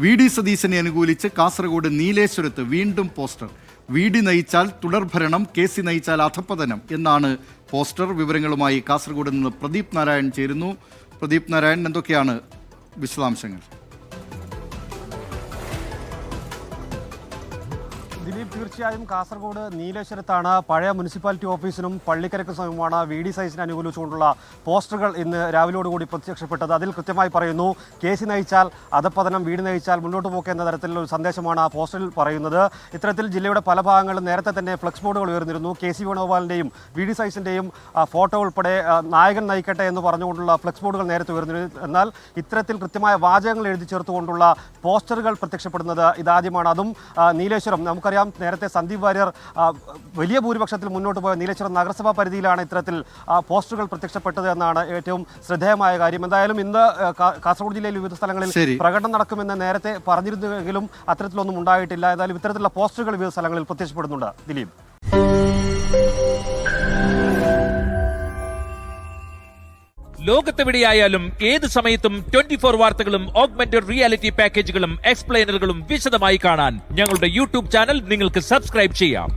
VD. സതീശനെ അനുകൂലിച്ച് കാസർഗോഡ് നീലേശ്വരത്ത് വീണ്ടും പോസ്റ്റർ. വി.ഡി. നയിച്ചാൽ തുടർഭരണം, കെ.സി. നയിച്ചാൽ അധപ്പതനം എന്നാണ് പോസ്റ്റർ. വിവരങ്ങളുമായി കാസർഗോഡ് നിന്ന് പ്രദീപ് നാരായൺ ചേരുന്നു. പ്രദീപ് നാരായൺ, എന്തൊക്കെയാണ് വിശദാംശങ്ങൾ? ദിലീപ്, തീർച്ചയായും കാസർഗോഡ് നീലേശ്വരത്താണ് പഴയ മുനിസിപ്പാലിറ്റി ഓഫീസിനും പള്ളിക്കരയ്ക്ക് സമയമാണ് വി.ഡി. സതീശനെ അനുകൂലിച്ചുകൊണ്ടുള്ള പോസ്റ്ററുകൾ ഇന്ന് രാവിലെയോടുകൂടി പ്രത്യക്ഷപ്പെട്ടത്. അതിൽ കൃത്യമായി പറയുന്നു, കെ.സി. നയിച്ചാൽ അധപ്പതനം, വി.ഡി. നയിച്ചാൽ മുന്നോട്ട് പോക്ക് എന്ന തരത്തിലുള്ള ഒരു സന്ദേശമാണ് ആ പോസ്റ്ററിൽ പറയുന്നത്. ഇത്തരത്തിൽ ജില്ലയുടെ പല ഭാഗങ്ങളിലും നേരത്തെ തന്നെ ഫ്ലക്സ് ബോർഡുകൾ ഉയർന്നിരുന്നു. കെ.സി. വേണുഗോപാലിൻ്റെയും വി.ഡി. സതീശൻ്റെയും ഫോട്ടോ ഉൾപ്പെടെ നായകൻ നയിക്കട്ടെ എന്ന് പറഞ്ഞുകൊണ്ടുള്ള ഫ്ലക്സ് ബോർഡുകൾ നേരത്തെ ഉയർന്നിരുന്നു. എന്നാൽ ഇത്തരത്തിൽ കൃത്യമായ വാചകങ്ങൾ എഴുതി ചേർത്തുകൊണ്ടുള്ള പോസ്റ്ററുകൾ പ്രത്യക്ഷപ്പെടുന്നത് ഇതാദ്യമാണ്. അതും നീലേശ്വരം, നമുക്കറിയാം നേരത്തെ സന്ദീപ് വാര്യർ വലിയ ഭൂരിപക്ഷത്തിൽ മുന്നോട്ട് പോയ നീലേശ്വരം നഗരസഭാ പരിധിയിലാണ് ഇത്തരത്തിൽ പോസ്റ്ററുകൾ പ്രത്യക്ഷപ്പെട്ടത് എന്നാണ് ഏറ്റവും ശ്രദ്ധേയമായ കാര്യം. എന്തായാലും ഇന്ന് കാസർഗോഡ് ജില്ലയിൽ വിവിധ സ്ഥലങ്ങളിൽ പ്രകടനം നടക്കുമെന്ന് നേരത്തെ പറഞ്ഞിരുന്നുവെങ്കിലും അത്തരത്തിലൊന്നും ഉണ്ടായിട്ടില്ല. ഏതായാലും ഇത്തരത്തിലുള്ള പോസ്റ്ററുകൾ വിവിധ സ്ഥലങ്ങളിൽ പ്രത്യക്ഷപ്പെടുന്നുണ്ട്. ദിലീപ്, ലോകത്തെവിടെയായാലും ഏത് സമയത്തും 24 വാർത്തകളും ഓഗ്മെന്റഡ് റിയാലിറ്റി പാക്കേജുകളും എക്സ്പ്ലെയിനറുകളും വിശദമായി കാണാൻ ഞങ്ങളുടെ യൂട്യൂബ് ചാനൽ നിങ്ങൾക്ക് സബ്സ്ക്രൈബ് ചെയ്യാം.